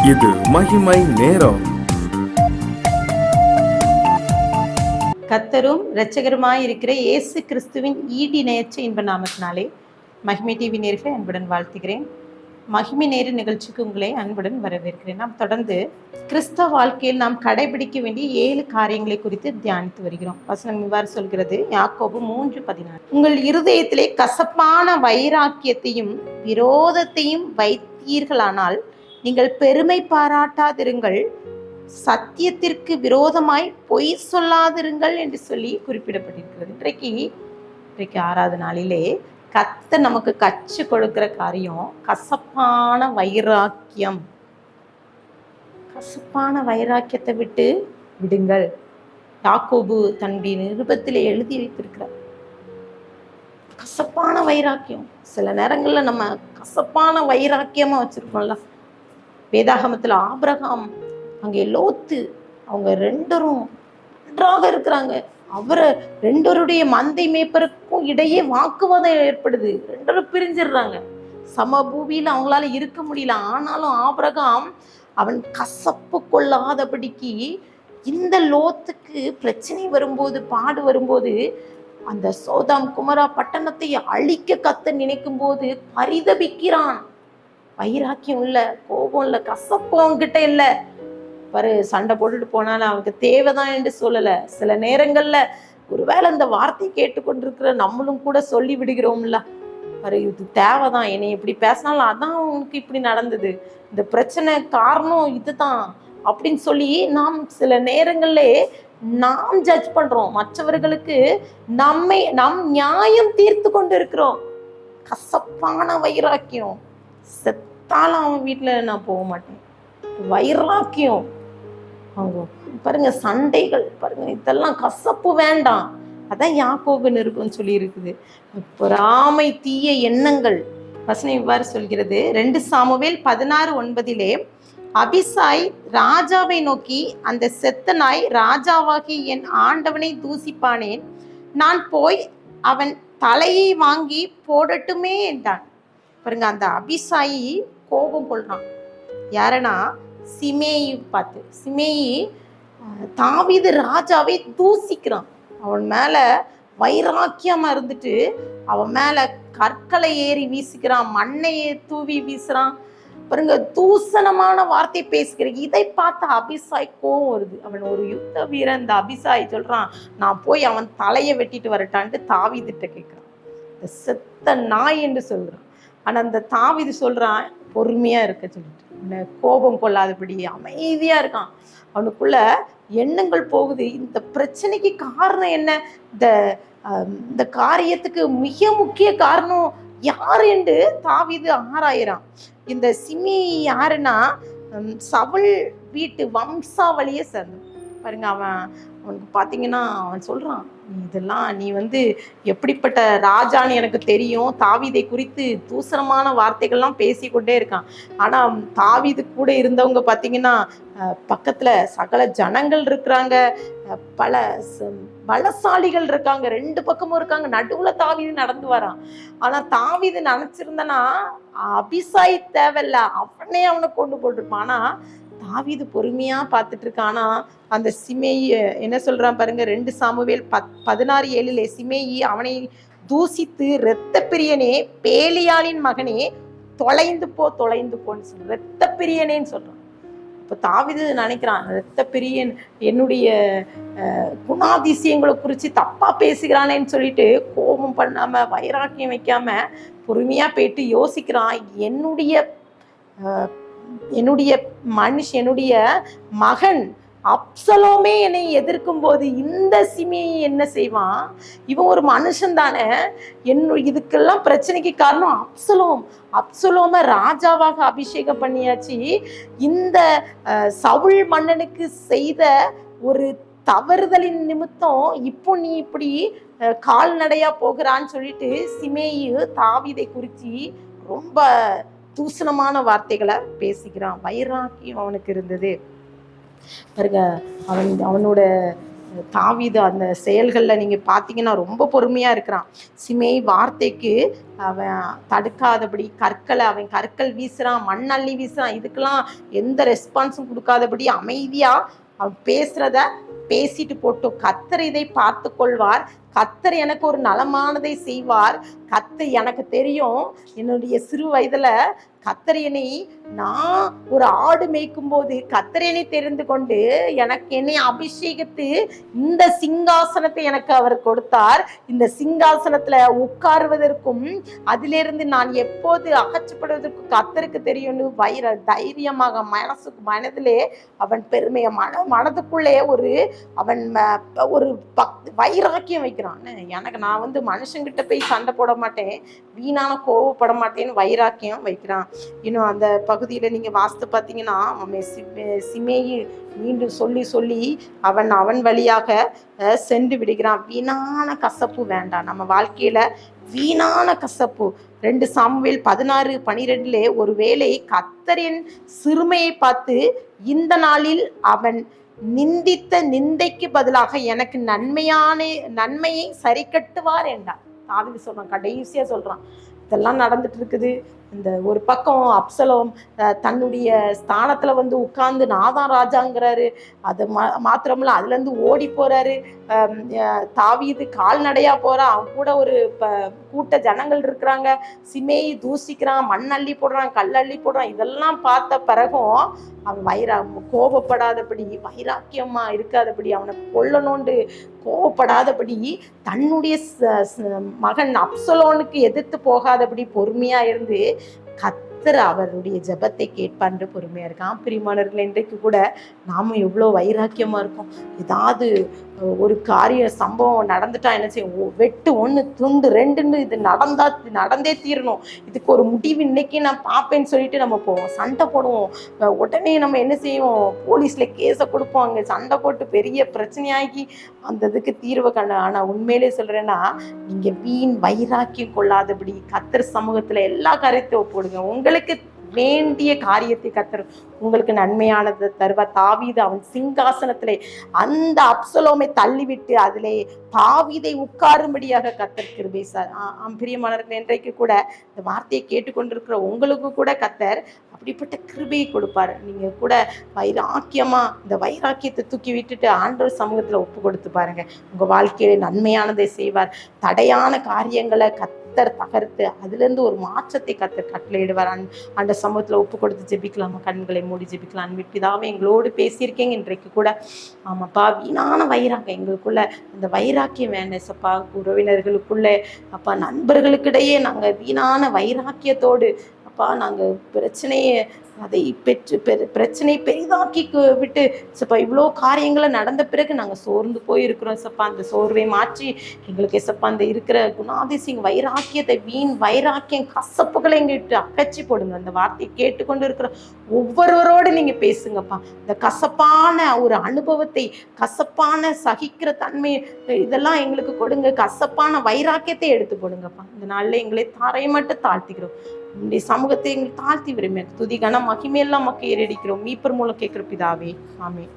இது மகிமை நேரம். கர்த்தரும் இரட்சகருமாய் இருக்கிற இயேசு கிறிஸ்துவின் ஈடி நேயற்ற இன்ப நாமத்தினாலே மகிமை டிவி நேயர்களை அன்புடன் வாழ்த்துகிறேன். மகிமை நேர நிகழ்ச்சிக்கு உங்களை அன்புடன் வரவேற்கிறேன். நாம் தொடர்ந்து கிறிஸ்தவ வாழ்க்கையில் நாம் கடைபிடிக்க வேண்டிய 7 காரியங்களை குறித்து தியானித்து வருகிறோம். வசனம் இவ்வாறு சொல்கிறது, யாக்கோபு 3:14. உங்கள் இருதயத்திலே கசப்பான வைராக்கியத்தையும் விரோதத்தையும் வைத்தீர்களானால் நீங்கள் பெருமை பாராட்டாதிருங்கள், சத்தியத்திற்கு விரோதமாய் பொய் சொல்லாதிருங்கள் என்று சொல்லி குறிப்பிடப்பட்டிருக்கிறது. இன்றைக்கு 6வது நாளிலே கர்த்தர் நமக்கு கற்றுக் கொடுக்கிற காரியம் கசப்பான வைராக்கியம். கசப்பான வைராக்கியத்தை விட்டு விடுங்கள். யாக்கோபு தன்னுடைய நிருபத்திலே எழுதி வைத்திருக்கிறார். கசப்பான வைராக்கியம். சில நேரங்கள்ல நம்ம கசப்பான வைராக்கியமா வச்சிருக்கோம்ல. வேதாகமத்துல ஆபிரகாம், அங்கே லோத்து, அவங்க 2 நன்றாக இருக்கிறாங்க. அவரை 2 மந்தை மேய்ப்பருக்கும் இடையே வாக்குவாதம் ஏற்படுது. 2 பிரிஞ்சிடுறாங்க. சமபூமியில் அவங்களால இருக்க முடியல. ஆனாலும் ஆபிரகாம் அவன் கசப்பு கொள்ளாதபடிக்கு இந்த லோத்துக்கு பிரச்சனை வரும்போது, பாடு வரும்போது, அந்த சோதாம் குமரா பட்டணத்தை அழிக்க கத்த நினைக்கும் போது பரிதபிக்கிறான். வைராக்கியம் இல்ல, கோபம் இல்ல, கசப்பு அவன்கிட்ட இல்ல. பாரு, சண்டை போட்டுட்டு போனாலும் அவனுக்கு தேவைதான் என்று சொல்லல. சில நேரங்கள்ல ஒருவேளை இந்த வார்த்தை கேட்டுக்கொண்டிருக்கிற நம்மளும் கூட சொல்லி விடுகிறோம்ல, பாரு இது தேவைதான், என்னை இப்படி பேசினாலும் அதான் அவனுக்கு இப்படி நடந்தது, இந்த பிரச்சனை காரணம் இதுதான் அப்படின்னு சொல்லி நாம் சில நேரங்கள்ல நாம் ஜட்ஜ் பண்றோம். மற்றவர்களுக்கு நம் நியாயம் தீர்த்து கொண்டு இருக்கிறோம். கசப்பான வைராக்கியம். செத்தாலும் அவன் வீட்டுல நான் போக மாட்டேன். வைராக்கியம். அவங்க பாருங்க, சண்டைகள் பாருங்க, இதெல்லாம் கசப்பு வேண்டாம். அதான் யாக்கோபு நிருபம் சொல்லி இருக்குது. பொறாமை, தீய எண்ணங்கள். வசனம் இவ்வாறு சொல்கிறது, 2 சாமுவேல் 16:9. அபிசாய் ராஜாவை நோக்கி, அந்த செத்த நாய் ராஜாவாகி என் ஆண்டவனை தூசிப்பானேன், நான் போய் அவன் தலையை வாங்கி போடட்டுமே என்றான். பாருங்க, அந்த அபிசாயி கோபம் கொள்றான். யாரனா? சிமேயி பார்த்து. சிமேயி தாவீது ராஜாவை தூசிக்கிறான். அவன் மேல வைராக்கியமா இருந்துட்டு அவன் மேல கற்களை ஏறி வீசுகிறான், மண்ணையை தூவி வீசுறான். பாருங்க, தூசணமான வார்த்தை பேசுகிற. இதை பார்த்த அபிசாய் கோவம் வருது. அவன் ஒரு யுத்த வீரன். இந்த அபிசாய் சொல்றான், நான் போய் அவன் தலையை வெட்டிட்டு வரட்டான்ட்டு தாவீதுட்ட கேட்கிறான். இந்த செத்த நாய் என்று சொல்றான். ஆனா அந்த தாவீது சொல்றான், பொறுமையா இருக்க சொல்லிட்டு, கோபம் கொள்ளாதபடி அமைதியா இருக்கான். அவனுக்குள்ள எண்ணங்கள் போகுது. இந்த பிரச்சனைக்கு காரணம் என்ன? இந்த காரியத்துக்கு மிக முக்கிய காரணம் யார் என்று தாவீது ஆராயிறான். இந்த சிமி யாருன்னா, சவுல் வீட்டு வம்சாவளியை சேர்ந்தவன். பாருங்க, அவனுக்கு பார்த்தீங்கன்னா அவன் சொல்றான், இதெல்லாம் நீ எப்படிப்பட்ட ராஜான்னு எனக்கு தெரியும். தாவீதை குறித்து தூசணமான வார்த்தைகள்லாம் பேசிக்கொண்டே இருக்கான். ஆனா தாவீது கூட இருந்தவங்க பார்த்தீங்கன்னா பக்கத்துல சகல ஜனங்கள் இருக்கிறாங்க, பல பலசாலிகள் இருக்காங்க, 2 பக்கமும் இருக்காங்க. நடுவுல தாவீது நடந்து வரான். ஆனா தாவீது நினைச்சிருந்தனா அபிசாய் தேவையில்ல, அவனை கொண்டு போட்டிருப்பான். ஆனா தாவீது பொறுமையா பார்த்துட்டு இருக்கானா. அந்த சிமேயி என்ன சொல்றான் பாருங்க, 2 சாமுவேல் 16:7. சிமேயி அவனை தூசித்து, இரத்த பிரியனே, பேலியாளின் மகனே, தொலைந்து போன்னு சொல்ற. இரத்த பிரியனேன்னு சொல்றான். இப்ப தாவீது நினைக்கிறான், இரத்த பிரியன் என்னுடைய குணாதிசயங்களை குறித்து தப்பா பேசுகிறானேன்னு சொல்லிட்டு கோபம் பண்ணாம, வைராக்கியம் வைக்காம பொறுமையா போயிட்டு யோசிக்கிறான். என்னுடைய மகன் அப்சலோமே என்னை எதிர்க்கும் போது இந்த சிமியை என்ன செய்வான்? இவன் ஒரு மனுஷன் தானே. இதுக்கெல்லாம் பிரச்சனைக்கு காரணம் அப்சலோம ராஜாவாக அபிஷேகம் பண்ணியாச்சு. இந்த சவுல் மன்னனுக்கு செய்த ஒரு தவறுதலின் நிமித்தம் இப்போ நீ இப்படி கால்நடையா போகிறான்னு சொல்லிட்டு சிமேயி தாவீதை குறித்து ரொம்ப தூசணமான வார்த்தைகளை பேசிக்கிறான். வைராக்கியம் அவனுக்கு இருந்தது. பாருங்க, அவனோட தாவீது அந்த செயல்களில் நீங்கள் பார்த்தீங்கன்னா ரொம்ப பொறுமையாக இருக்கிறான். சிமேய் வார்த்தைக்கு அவன் தடுக்காதபடி அவன் கற்கள் வீசுறான், மண் அள்ளி வீசுறான், இதுக்கெல்லாம் எந்த ரெஸ்பான்ஸும் கொடுக்காதபடி அமைதியாக அவன் பேசுறத பேசிட்டு போட்டோம். கர்த்தர் இதை பார்த்து கொள்வார், கர்த்தர் எனக்கு ஒரு நலமானதை செய்வார். கர்த்தர் எனக்கு தெரியும், என்னுடைய சிறு வயதுல கர்த்தர் என்னை, நான் ஒரு ஆடு மேய்க்கும் போது கர்த்தர் என்னை தெரிந்து கொண்டு என்னை அபிஷேகித்து இந்த சிங்காசனத்தை எனக்கு அவர் கொடுத்தார். இந்த சிங்காசனத்துல உட்காருவதற்கும் அதிலிருந்து நான் எப்போது அகற்றப்படுவதற்கும் கர்த்தருக்கு தெரியும்னு தைரியமாக மனதிலே அவன் பெருமைய மனதுக்குள்ளே அவன் ஒரு வைராக்கியம் வைக்கிறான். எனக்கு நான் மனுஷங்கிட்ட போய் சண்டை போட மாட்டேன், வீணான கோவப்பட மாட்டேன்னு வைராக்கியம் வைக்கிறான். இன்னும் அந்த பகுதியில நீங்க வாஸ்து பார்த்தீங்கன்னா, சிமேயி மீண்டும் சொல்லி அவன் வழியாக சென்று விடுகிறான். வீணான கசப்பு வேண்டாம் நம்ம வாழ்க்கையில, வீணான கசப்பு. 2 சாமுவேல் 16:12 ஒருவேளை கர்த்தரின் சிறுமையை பார்த்து இந்த நாளில் அவன் நிந்தித்த நிந்தைக்கு பதிலாக எனக்கு நன்மையை சரி கட்டுவார் என்றார். தாவீது சொல்றான், கடைசியா சொல்றான். இதெல்லாம் நடந்துட்டு இருக்குது. இந்த ஒரு பக்கம் அப்சலோம் தன்னுடைய ஸ்தானத்துல உட்கார்ந்து நாதான் ராஜாங்கிறாரு. அது மாத்திரமில்ல, அதுல இருந்து ஓடி போறாரு. தாவீது கால்நடையா போறான், அவன் கூட ஒரு கூட்ட ஜனங்கள் இருக்கிறாங்க. சிமேயி தூசிக்கிறான், மண் அள்ளி போடுறான், கல் அள்ளி போடுறான். இதெல்லாம் பார்த்த பிறகும் அவன் கோபப்படாதபடி, வைராக்கியமா இருக்காதபடி, அவனை கொல்லணும்னு கோபப்படாதபடி, தன்னுடைய மகன் அப்சலோனுக்கு எதிர்த்து போகாதபடி பொறுமையா இருந்து கர்த்தர் அவருடைய ஜெபத்தை கேட்பான்னு பொறுமையா இருக்கான். பிரியமானவர்கள், இன்றைக்கு கூட நாமும் எவ்வளோ வைராக்கியமா இருக்கோம். ஏதாவது ஒரு சம்பவம் நடந்துட்டா என்ன செய்யும்? வெட்டு 1 துண்டு 2ன்னு இது நடந்தே தீரணும், இதுக்கு ஒரு முடிவு இன்னைக்கு நான் பார்ப்பேன்னு சொல்லிட்டு நம்ம போவோம், சண்டை போடுவோம். உடனே நம்ம என்ன செய்வோம்? போலீஸ்ல கேஸை கொடுப்போம், அங்கே சண்டை போட்டு பெரிய பிரச்சனையாகி அந்த இதுக்கு தீர்வு கண்ட. ஆனா உண்மையிலே சொல்றேன்னா, நீங்க வீண் வைராக்கியம் கொள்ளாதபடி கர்த்தர் சமூகத்துல எல்லா காரியத்தையும் ஒப்புடுங்க. உங்களுக்கு வேண்டிய காரியத்தை கர்த்தர் உங்களுக்கு நன்மையானதை தருவா. தாவீது அவன் சிங்காசனத்திலே அந்த அப்சலோமை தள்ளிவிட்டு அதிலே தாவீதை உட்காரும்படியாக கர்த்தர் கிருபை. பிரியமானவர்கள், இன்றைக்கு கூட இந்த வார்த்தையை கேட்டுக்கொண்டிருக்கிற உங்களுக்கு கூட கர்த்தர் அப்படிப்பட்ட கிருபையை கொடுப்பாரு. நீங்க கூட வைராக்கியமா இந்த வைராக்கியத்தை தூக்கி விட்டுட்டு ஆண்டவர் சமூகத்துல ஒப்பு கொடுத்து பாருங்க, உங்க வாழ்க்கையில நன்மையானதை செய்வார். தடையான காரியங்களை கர்த்தர் தகர்த்து அதுல இருந்து ஒரு மாற்றத்தை கர்த்தர் கட்டளையிடுவார். அந்த சமூகத்துல ஒப்பு கொடுத்து ஜெபிக்கலாமா? கண்களை மூடி ஜெபிக்கலாம். பிதாவே, எங்களோடு பேசியிருக்கேங்க இன்றைக்கு கூட. ஆமாப்பா, வீணான வைராக்கியம் எங்களுக்குள்ள, அந்த வைராக்கியம் வேண்டாம் சப்பா. உறவினர்களுக்குள்ள அப்பா, நண்பர்களுக்கிடையே நாங்க வீணான வைராக்கியத்தோடு அப்பா நாங்க பிரச்சனையை பெரிதாக்கி விட்டு சப்பா, இவ்வளோ காரியங்களை நடந்த பிறகு நாங்கள் சோர்ந்து போயிருக்கிறோம் சப்பா. அந்த சோர்வை மாற்றி எங்களுக்கு சப்பா அந்த இருக்கிற குணாதிசயம் வைராக்கியத்தை, வீண் வைராக்கியம், கசப்புகளை எங்கிட்டு அகற்றி போடுங்க. அந்த வார்த்தையை கேட்டுக்கொண்டு இருக்கிற ஒவ்வொருவரோடு நீங்க பேசுங்கப்பா. இந்த கசப்பான ஒரு அனுபவத்தை, கசப்பான சகிக்கிற தன்மை, இதெல்லாம் எங்களுக்கு கொடுங்க. கசப்பான வைராக்கியத்தை எடுத்து கொடுங்கப்பா. இந்த நாளில் எங்களை தாரை மட்டும் தாழ்த்திக்கிறோம். உங்களுடைய சமூகத்தை எங்களுக்கு தாழ்த்தி விரும்பி துதி கன மகிமையெல்லாம் மக்கள் ஏறடிக்கிறோம். மீப்பர் மூலம் கேட்கிற பிதாவே, ஆமென்.